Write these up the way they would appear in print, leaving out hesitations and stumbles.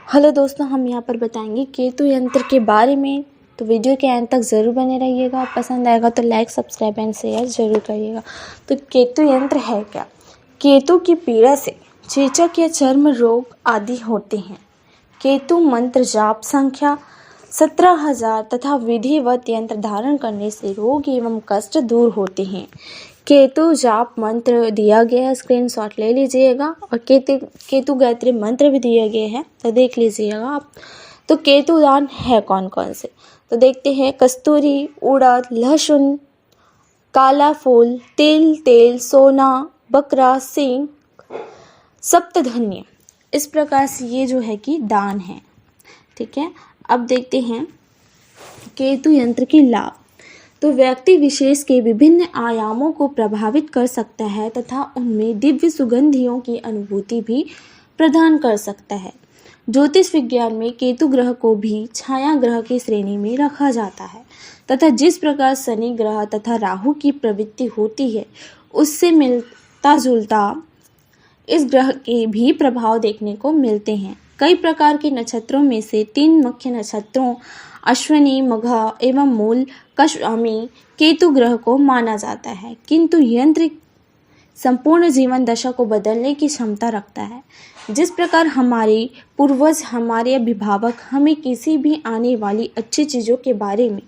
Hello दोस्तों, हम यहाँ पर बताएंगे केतु यंत्र के बारे में। तो वीडियो के अंत तक ज़रूर बने रहिएगा। पसंद आएगा तो लाइक, सब्सक्राइब एंड शेयर ज़रूर करिएगा। तो केतु यंत्र है क्या? केतु की पीड़ा से चेचक या चर्म रोग आदि होते हैं। केतु मंत्र जाप संख्या 17,000 तथा विधिवत यंत्र धारण करने से रोग एवं कष्ट दूर होते हैं। केतु जाप मंत्र दिया गया है, स्क्रीनशॉट ले लीजिएगा। और केतु गायत्री मंत्र भी दिए गए हैं, तो देख लीजिएगा आप। तो केतु दान है कौन कौन से, तो देखते हैं। कस्तूरी, उड़द, लहसुन, काला फूल, तेल, सोना, बकरा, सिंह, सप्तधन्य, इस प्रकार से ये जो है कि दान है। ठीक है, अब देखते हैं केतु यंत्र की लाभ। तो व्यक्ति विशेष के विभिन्न आयामों को प्रभावित कर सकता है तथा उनमें दिव्य सुगंधियों की अनुभूति भी प्रदान कर सकता है। ज्योतिष विज्ञान में केतु ग्रह को भी छाया ग्रह की श्रेणी में रखा जाता है तथा जिस प्रकार शनि ग्रह तथा राहु की प्रवृत्ति होती है उससे मिलता जुलता इस ग्रह के भी प्रभाव देखने को मिलते हैं। कई प्रकार के नक्षत्रों में से 3 मुख्य नक्षत्रों अश्विनी, मघा एवं मूल कश्वामी केतु ग्रह को माना जाता है, किंतु यंत्र संपूर्ण जीवन दशा को बदलने की क्षमता रखता है। जिस प्रकार हमारे पूर्वज, हमारे अभिभावक हमें किसी भी आने वाली अच्छी चीज़ों के बारे में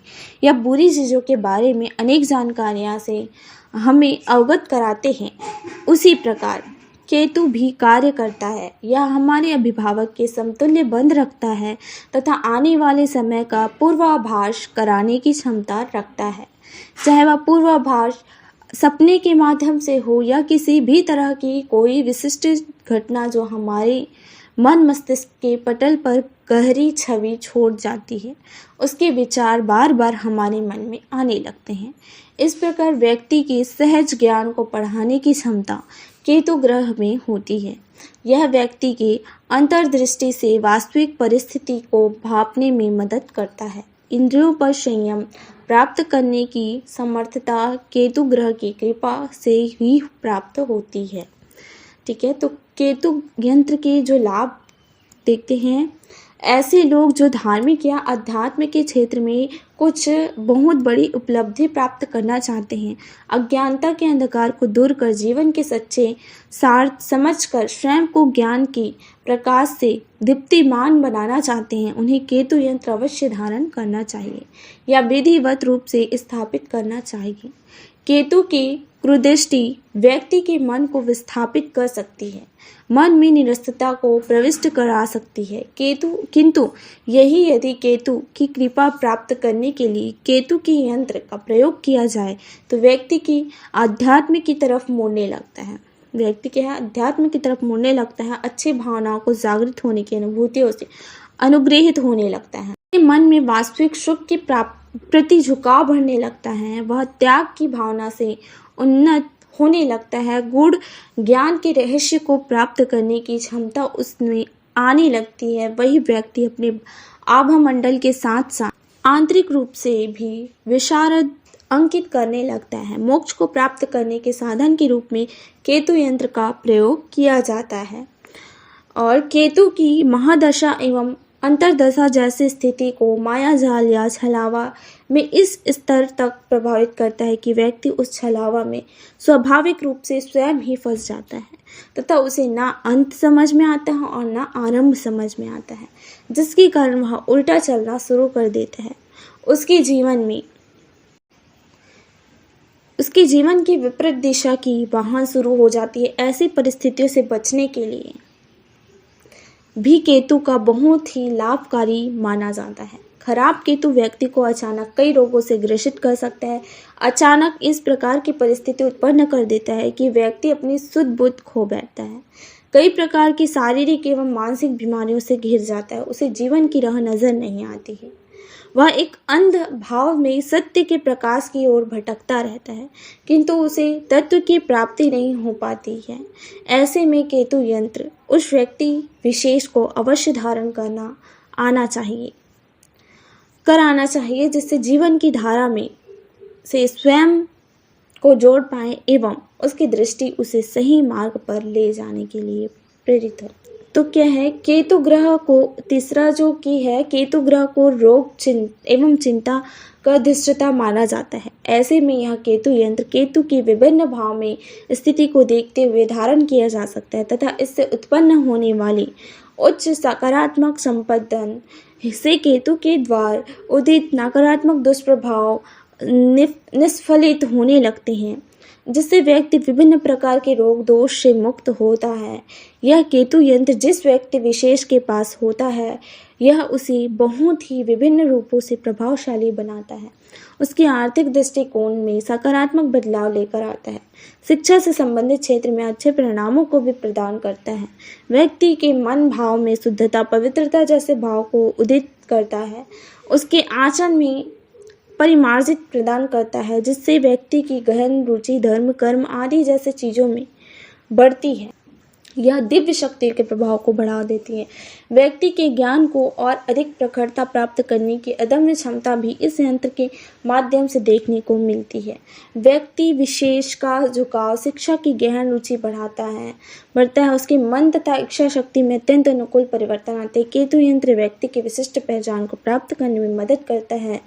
या बुरी चीज़ों के बारे में अनेक जानकारियाँ से हमें अवगत कराते हैं, उसी प्रकार केतु भी कार्य करता है। यह हमारे अभिभावक के समतुल्य बंध रखता है तथा आने वाले समय का पूर्वाभास कराने की क्षमता रखता है। चाहे वह पूर्वाभास सपने के माध्यम से हो या किसी भी तरह की कोई विशिष्ट घटना जो हमारे मन मस्तिष्क के पटल पर गहरी छवि छोड़ जाती है, उसके विचार बार बार हमारे मन में आने लगते हैं। इस प्रकार व्यक्ति के सहज ज्ञान को बढ़ाने की क्षमता केतु ग्रह में होती है। यह व्यक्ति के अंतर्दृष्टि से वास्तविक परिस्थिति को भांपने में मदद करता है। इंद्रियों पर संयम प्राप्त करने की समर्थता केतु ग्रह की कृपा से ही प्राप्त होती है। ठीक है, तो केतु यंत्र के जो लाभ देखते हैं। ऐसे लोग जो धार्मिक या अध्यात्म के क्षेत्र में कुछ बहुत बड़ी उपलब्धि प्राप्त करना चाहते हैं, अज्ञानता के अंधकार को दूर कर जीवन के सच्चे सार समझकर स्वयं को ज्ञान की प्रकाश से दीप्तिमान बनाना चाहते हैं, उन्हें केतु यंत्र अवश्य धारण करना चाहिए या विधिवत रूप से स्थापित करना चाहिए। केतु की कुदृष्टि व्यक्ति के मन को विस्थापित कर सकती है, मन में निरस्तता को प्रविष्ट करा सकती है। किंतु यही यदि केतु की कृपा प्राप्त करने के लिए केतु की यंत्र का प्रयोग किया जाए तो व्यक्ति की अध्यात्म की तरफ मुड़ने लगता है। व्यक्ति के अध्यात्म की तरफ मुड़ने लगता है, अच्छी भावनाओं को जागृत होने की अनुभूतियों से अनुग्रहित होने लगता है। मन में वास्तविक सुख के प्रति झुकाव बढ़ने लगता है। वह त्याग की भावना से उन्नत होने लगता है। गूढ़ ज्ञान के रहस्य को प्राप्त करने की क्षमता उसमें आने लगती है। वही व्यक्ति अपने आभा मंडल के साथ साथ आंतरिक रूप से भी विशारद अंकित करने लगता है। मोक्ष को प्राप्त करने के साधन के रूप में केतु यंत्र का प्रयोग किया जाता है और केतु की महादशा एवं अंतरदशा जैसी स्थिति को माया जाल या छलावा में इस स्तर तक प्रभावित करता है कि व्यक्ति उस छलावा में स्वाभाविक रूप से स्वयं ही फंस जाता है तथा उसे ना अंत समझ में आता है और ना आरंभ समझ में आता है, जिसके कारण वह उल्टा चलना शुरू कर देता है। उसके जीवन की विपरीत दिशा की वाहन शुरू हो जाती है। ऐसी परिस्थितियों से बचने के लिए भी केतु का बहुत ही लाभकारी माना जाता है। खराब केतु व्यक्ति को अचानक कई रोगों से ग्रसित कर सकता है। अचानक इस प्रकार की परिस्थिति उत्पन्न कर देता है कि व्यक्ति अपनी सुध बुद्ध खो बैठता है। कई प्रकार की शारीरिक एवं मानसिक बीमारियों से घिर जाता है। उसे जीवन की राह नजर नहीं आती है। वह एक अंध भाव में सत्य के प्रकाश की ओर भटकता रहता है, किंतु उसे तत्व की प्राप्ति नहीं हो पाती है। ऐसे में केतु यंत्र उस व्यक्ति विशेष को अवश्य धारण कराना चाहिए, जिससे जीवन की धारा में से स्वयं को जोड़ पाए एवं उसकी दृष्टि उसे सही मार्ग पर ले जाने के लिए प्रेरित हो। तो क्या है, केतु ग्रह को तीसरा जो की है, केतु ग्रह को रोग एवं चिंता का अधिष्ठाता माना जाता है। ऐसे में यह केतु यंत्र केतु की विभिन्न भाव में स्थिति को देखते हुए धारण किया जा सकता है तथा इससे उत्पन्न होने वाली उच्च सकारात्मक संपदन से केतु के द्वार उदित नकारात्मक दुष्प्रभाव निष्फलित होने लगते हैं, जिससे व्यक्ति विभिन्न प्रकार के रोग दोष से मुक्त होता है। यह केतु यंत्र जिस व्यक्ति विशेष के पास होता है, यह उसे बहुत ही विभिन्न रूपों से प्रभावशाली बनाता है। उसके आर्थिक दृष्टिकोण में सकारात्मक बदलाव लेकर आता है, शिक्षा से संबंधित क्षेत्र में अच्छे परिणामों को भी प्रदान करता है, व्यक्ति के मन भाव में शुद्धता पवित्रता जैसे भाव को उदित करता है, उसके आचरण में परिमार्जित प्रदान करता है, जिससे व्यक्ति की गहन रुचि धर्म कर्म आदि जैसे चीज़ों में बढ़ती है। यह दिव्य शक्ति के प्रभाव को बढ़ा देती है। व्यक्ति के ज्ञान को और अधिक प्रखरता प्राप्त करने की अदम्य क्षमता भी इस यंत्र के माध्यम से देखने को मिलती है। व्यक्ति विशेष का झुकाव शिक्षा की गहन रुचि बढ़ता है। उसके मन तथा इच्छा शक्ति में अत्यंत अनुकूल परिवर्तन आते हैं। केतु यंत्र व्यक्ति की विशिष्ट पहचान को प्राप्त करने में मदद करता है।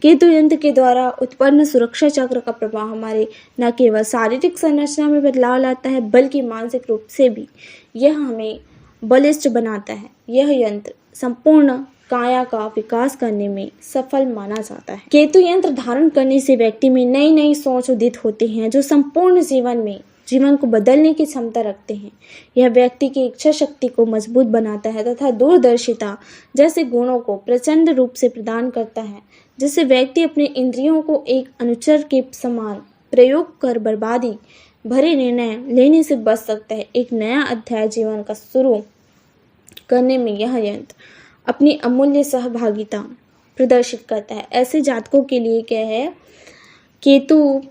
केतु यंत्र के द्वारा उत्पन्न सुरक्षा चक्र का प्रभाव हमारे न केवल शारीरिक संरचना में बदलाव लाता है, बल्कि मानसिक रूप से भी यह हमें बलिष्ठ बनाता है। यह यंत्र संपूर्ण काया का विकास करने में सफल माना जाता है। केतु यंत्र धारण करने से व्यक्ति में नई नई सोच उदित होती हैं, जो संपूर्ण जीवन को बदलने की क्षमता रखते हैं। यह व्यक्ति की इच्छा शक्ति को मजबूत बनाता है तथा दूरदर्शिता जैसे गुणों को प्रचंड रूप से प्रदान करता है, जिससे व्यक्ति अपने इंद्रियों को एक अनुचर के समान प्रयोग कर बर्बादी भरे निर्णय लेने से बच सकता है। एक नया अध्याय जीवन का शुरू करने में यह यंत्र अपनी अमूल्य सहभागिता प्रदर्शित करता है। ऐसे जातकों के लिए क्या है, केतु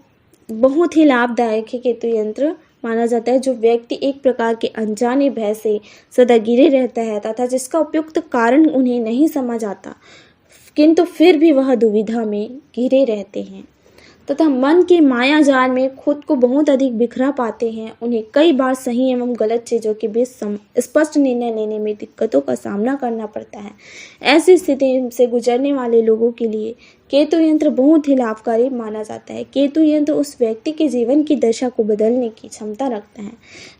बहुत ही लाभदायक है। केतु यंत्र माना जाता है जो व्यक्ति एक प्रकार के अनजाने भय से सदा घिरे रहता है तथा जिसका उपयुक्त कारण उन्हें नहीं समझ आता, किंतु फिर भी वह दुविधा में घिरे रहते हैं तथा मन के माया जाल में खुद को बहुत अधिक बिखरा पाते हैं। उन्हें कई बार सही एवं गलत चीज़ों के बीच स्पष्ट निर्णय लेने में दिक्कतों का सामना करना पड़ता है। ऐसी स्थिति से गुजरने वाले लोगों के लिए केतु यंत्र बहुत ही लाभकारी माना जाता है। केतु यंत्र उस व्यक्ति के जीवन की दशा को बदलने की क्षमता रखता है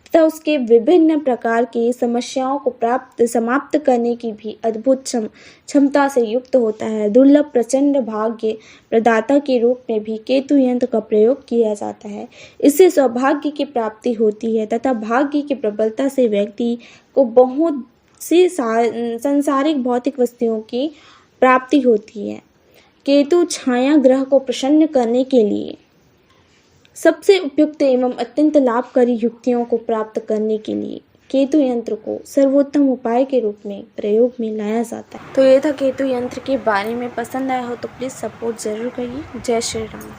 तथा उसके विभिन्न प्रकार की समस्याओं को समाप्त करने की भी अद्भुत क्षमता से युक्त होता है। दुर्लभ प्रचंड भाग्य प्रदाता के रूप में भी केतु यंत्र का प्रयोग किया जाता है। इससे सौभाग्य की प्राप्ति होती है तथा भाग्य की प्रबलता से व्यक्ति को बहुत सी सांसारिक भौतिक वस्तुओं की प्राप्ति होती है। केतु छाया ग्रह को प्रसन्न करने के लिए सबसे उपयुक्त एवं अत्यंत लाभकारी युक्तियों को प्राप्त करने के लिए केतु यंत्र को सर्वोत्तम उपाय के रूप में प्रयोग में लाया जाता है। तो ये था केतु यंत्र के बारे में। पसंद आया हो तो प्लीज़ सपोर्ट ज़रूर करिए। जय श्री राम।